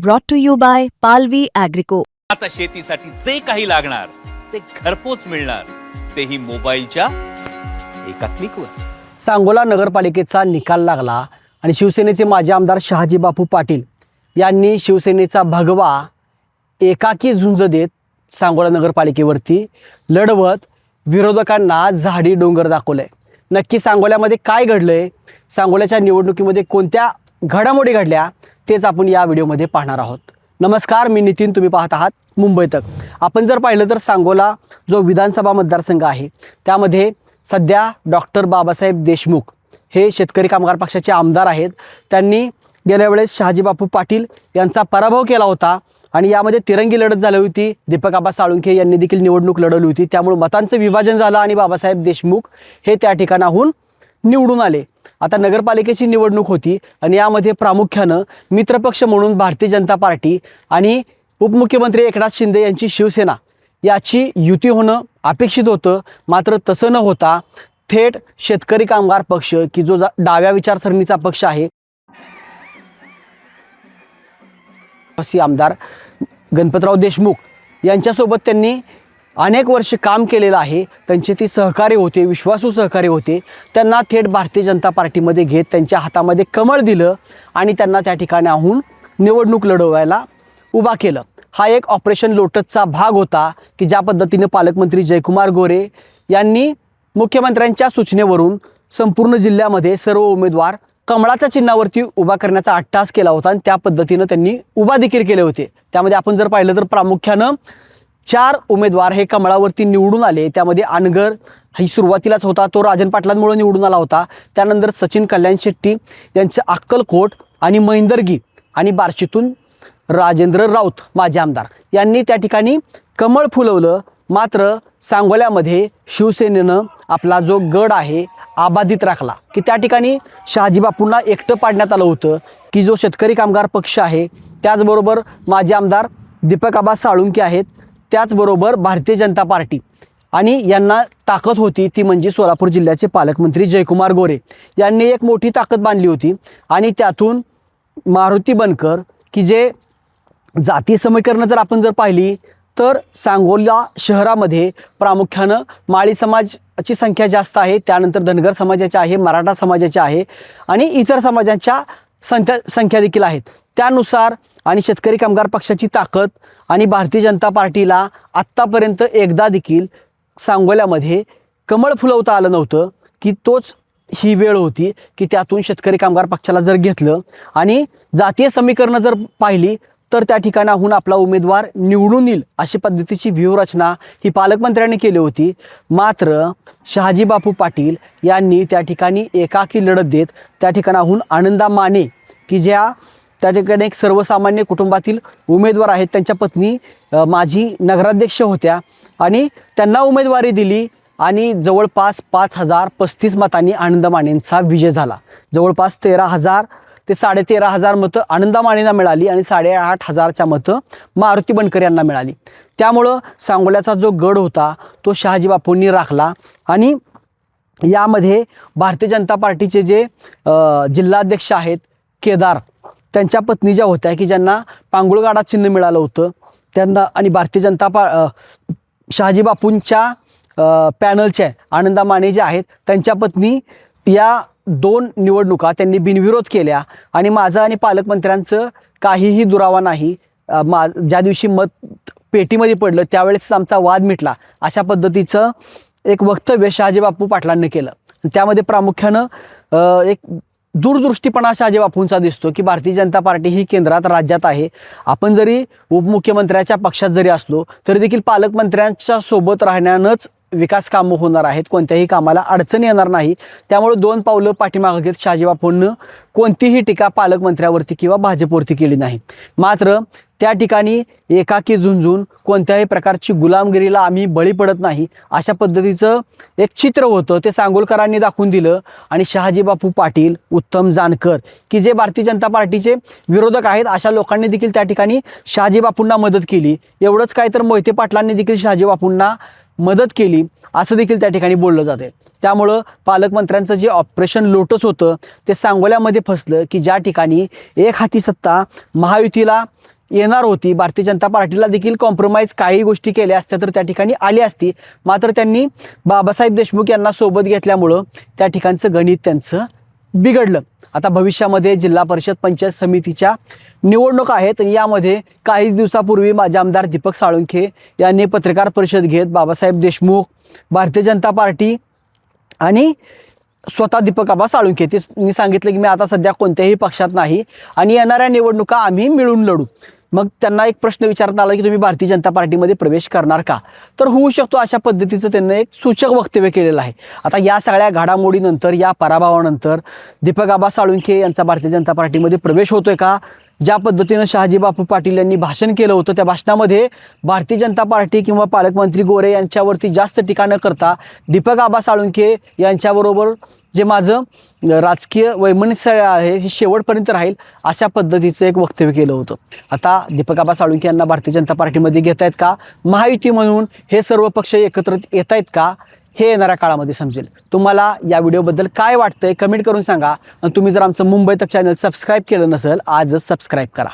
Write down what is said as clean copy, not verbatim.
brought to you by Palvi Agrico. आता शेतीसाठी जे काही लागणार ते घरपोच मिळणार, तेही मोबाईलच्या एका क्लिकवर. सांगोला नगरपालिकेचा निकाल लागला आणि शिवसेनेचे माजी आमदार शहाजी बापू पाटील यांनी शिवसेनेचा भगवा एकाकी झुंज देत सांगोला नगरपालिकेवरती लढवत विरोधकांना झाडी डोंगर दाखवलंय. नक्की सांगोल्यामध्ये काय घडलंय, सांगोल्याच्या निवडणुकीमध्ये कोणत्या घडामोडी घडल्या, तेच आपण या व्हिडिओमध्ये पाहणार आहोत. नमस्कार, मी नितीन, तुम्ही पाहत आहात मुंबई तक. आपण जर पाहिलं तर सांगोला जो विधानसभा मतदारसंघ आहे त्यामध्ये सध्या डॉक्टर बाबासाहेब देशमुख हे शेतकरी कामगार पक्षाचे आमदार आहेत. त्यांनी गेल्या वेळेस शहाजी बापू पाटील यांचा पराभव केला होता आणि यामध्ये तिरंगी लढत झाली होती. दीपक आबा साळुंखे यांनी देखील निवडणूक लढवली होती. त्यामुळे मतांचं विभाजन झालं आणि बाबासाहेब देशमुख हे त्या ठिकाणाहून निवडून आले. आता नगरपालिकेची निवडणूक होती आणि यामध्ये प्रामुख्यानं मित्रपक्ष म्हणून भारतीय जनता पार्टी आणि उपमुख्यमंत्री एकनाथ शिंदे यांची शिवसेना याची युती होणं अपेक्षित होतं. मात्र तसं न होता थेट शेतकरी कामगार पक्ष की जो डाव्या विचारसरणीचा पक्ष आहे, आमदार गणपतराव देशमुख यांच्यासोबत त्यांनी अनेक वर्ष काम केलेलं आहे. त्यांचे ती सहकारी होते, विश्वासू सहकारी होते. त्यांना थेट भारतीय जनता पार्टीमध्ये घेत त्यांच्या हातामध्ये कमळ दिलं आणि त्यांना त्या ठिकाणाहून निवडणूक लढवायला उभा केलं. हा एक ऑपरेशन लोटसचा भाग होता की ज्या पद्धतीने पालकमंत्री जयकुमार गोरे यांनी मुख्यमंत्र्यांच्या सूचनेवरून संपूर्ण जिल्ह्यामध्ये सर्व उमेदवार कमळाच्या चिन्हावरती उभा करण्याचा अट्टास केला होता आणि त्या पद्धतीनं त्यांनी उभा देखील केले होते. त्यामध्ये आपण जर पाहिलं तर प्रामुख्यानं 4 उमेदवार हे कमळावरती निवडून आले. त्यामध्ये अनगर ही सुरुवातीलाच होता, तो राजन पाटलांमुळे निवडून आला होता. त्यानंतर सचिन कल्याण शेट्टी यांचं अक्कलकोट आणि महिंदरगी आणि बार्शीतून राजेंद्र राऊत माजी आमदार यांनी त्या ठिकाणी कमळ फुलवलं. मात्र सांगोल्यामध्ये शिवसेनेनं आपला जो गड आहे आबाधित राखला की त्या ठिकाणी शहाजी बापूंना एकटं पाडण्यात आलं होतं की जो शेतकरी कामगार पक्ष आहे, त्याचबरोबर माजी आमदार दीपक आबा साळुंखे आहेत, त्याचबरोबर भारतीय जनता पार्टी आणि यांना ताकद होती ती म्हणजे सोलापूर जिल्ह्याचे पालकमंत्री जयकुमार गोरे यांनी एक मोठी ताकद बांधली होती. आणि त्यातून मारुती बनकर की जे जाती समीकरणं जर आपण जर पाहिली तर सांगोला शहरामध्ये प्रामुख्यानं माळी समाजाची संख्या जास्त आहे, त्यानंतर धनगर समाजाची आहे, मराठा समाजाची आहे आणि इतर समाजांच्या संख्या देखील आहेत. त्यानुसार आणि शेतकरी कामगार पक्षाची ताकद आणि भारतीय जनता पार्टीला आत्तापर्यंत एकदा देखील सांगोल्यामध्ये कमळ फुलवता आलं नव्हतं की तोच ही वेळ होती की त्यातून शेतकरी कामगार पक्षाला जर घेतलं आणि जातीय समीकरणं जर पाहिली तर त्या ठिकाणाहून आपला उमेदवार निवडून येईल अशी पद्धतीची व्यूहरचना ही पालकमंत्र्यांनी केली होती. मात्र शहाजी बापू पाटील यांनी त्या ठिकाणी एकाकी लढत देत त्या ठिकाणाहून आनंदा माने की ज्या त्या ठिकाणी एक सर्वसामान्य कुटुंबातील उमेदवार आहेत, त्यांच्या पत्नी माजी नगराध्यक्ष होत्या आणि त्यांना उमेदवारी दिली आणि जवळपास 5035 मतांनी आनंदा मानेंचा विजय झाला. जवळपास 13,000 ते 13,500 मतं आनंदा मानेंना मिळाली आणि 8,500च्या मतं मारुती बनकर यांना मिळाली. त्यामुळं सांगोल्याचा जो गड होता तो शहाजी बापूंनी राखला. आणि यामध्ये भारतीय जनता पार्टीचे जे जिल्हाध्यक्ष आहेत केदार, त्यांच्या पत्नी ज्या होत्या की ज्यांना पांगुळगाडा चिन्ह मिळालं होतं त्यांना, आणि भारतीय जनता शहाजी बापूंच्या पॅनलचे आनंदा माने जे आहेत त्यांच्या पत्नी, या 2 निवडणुका त्यांनी बिनविरोध केल्या आणि माझं आणि पालकमंत्र्यांचं काहीही दुरावा नाही. ज्या दिवशी मत पेटीमध्ये पडलं त्यावेळेस आमचा वाद मिटला अशा पद्धतीचं एक वक्तव्य शहाजी बापू पाटलांनी केलं. त्यामध्ये प्रामुख्यानं एक दूरदृष्टीपणा शहाजी बापूंचा दिसतो की भारतीय जनता पार्टी ही केंद्रात राज्यात आहे. आपण जरी उपमुख्यमंत्र्याच्या पक्षात जरी असलो तरी देखील पालकमंत्र्यांच्या सोबत राहण्यानंच विकास कामं होणार आहेत, कोणत्याही कामाला अडचण येणार नाही. त्यामुळे 2 पावलं पाठीमागे घेत शहाजी बापूंनी कोणतीही टीका पालकमंत्र्यावरती किंवा भाजपवरती केली नाही. मात्र त्या ठिकाणी एकाकी झुंजून कोणत्याही प्रकारची गुलामगिरीला आम्ही बळी पडत नाही अशा पद्धतीचं एक चित्र होतं, ते सांगोलकरांनी दाखवून दिलं. आणि शहाजी बापू पाटील, उत्तम जानकर की जे भारतीय जनता पार्टीचे विरोधक आहेत अशा लोकांनी देखील त्या ठिकाणी शहाजी बापूंना मदत केली. एवढंच काय तर मोहिते पाटलांनी देखील शहाजी बापूंना मदत केली असं देखील त्या ठिकाणी बोललं जाते. त्यामुळं पालकमंत्र्यांचं जे ऑपरेशन लोटस होतं ते सांगोल्यामध्ये फसलं की ज्या ठिकाणी एक हाती सत्ता महायुतीला येणार होती, भारतीय जनता पार्टीला देखील कॉम्प्रोमाइज काही गोष्टी केल्या असत्या तर त्या ठिकाणी आली असती, मात्र त्यांनी बाबासाहेब देशमुख यांना सोबत घेतल्यामुळं त्या ठिकाणचं गणित त्यांचं बिघडलं. आता भविष्यामध्ये जिल्हा परिषद पंचायत समितीच्या निवडणुका आहेत. यामध्ये काही दिवसापूर्वी माझे आमदार दीपक साळुंखे यांनी पत्रकार परिषद घेत बाबासाहेब देशमुख, भारतीय जनता पार्टी आणि स्वतः दीपक आबा साळुंखे त्यांनी सांगितलं की मी आता सध्या कोणत्याही पक्षात नाही आणि येणाऱ्या निवडणुका आम्ही मिळून लढू. मग त्यांना एक प्रश्न विचारण्यात आला की तुम्ही भारतीय जनता पार्टीमध्ये प्रवेश करणार का, तर होऊ शकतो अशा पद्धतीचं त्यांनी एक सूचक वक्तव्य केलेलं आहे. आता या सगळ्या घडामोडीनंतर, या पराभवानंतर दीपक आबा साळुंखे यांचा भारतीय जनता पार्टीमध्ये प्रवेश होतोय का? ज्या पद्धतीनं शहाजी बापू पाटील यांनी भाषण केलं होतं त्या भाषणामध्ये भारतीय जनता पार्टी किंवा पालकमंत्री गोरे यांच्यावरती जास्त टीका न करता दीपक आबा साळुंखे यांच्याबरोबर जे माझं राजकीय वैमनस्य आहे हे शेवटपर्यंत राहील अशा पद्धतीचं एक वक्तव्य केलं होतं. आता दीपक आबा साळुंखे यांना भारतीय जनता पार्टीमध्ये घेत आहेत का, महायुती म्हणून हे सर्व पक्ष एकत्र येत आहेत का, हे येणाऱ्या काळामध्ये समजेल. तुम्हाला या व्हिडिओबद्दल काय वाटतंय कमेंट करून सांगा. आणि तुम्ही जर आमचं मुंबई तक चॅनल सबस्क्राईब केलं नसेल आजच सबस्क्राईब करा.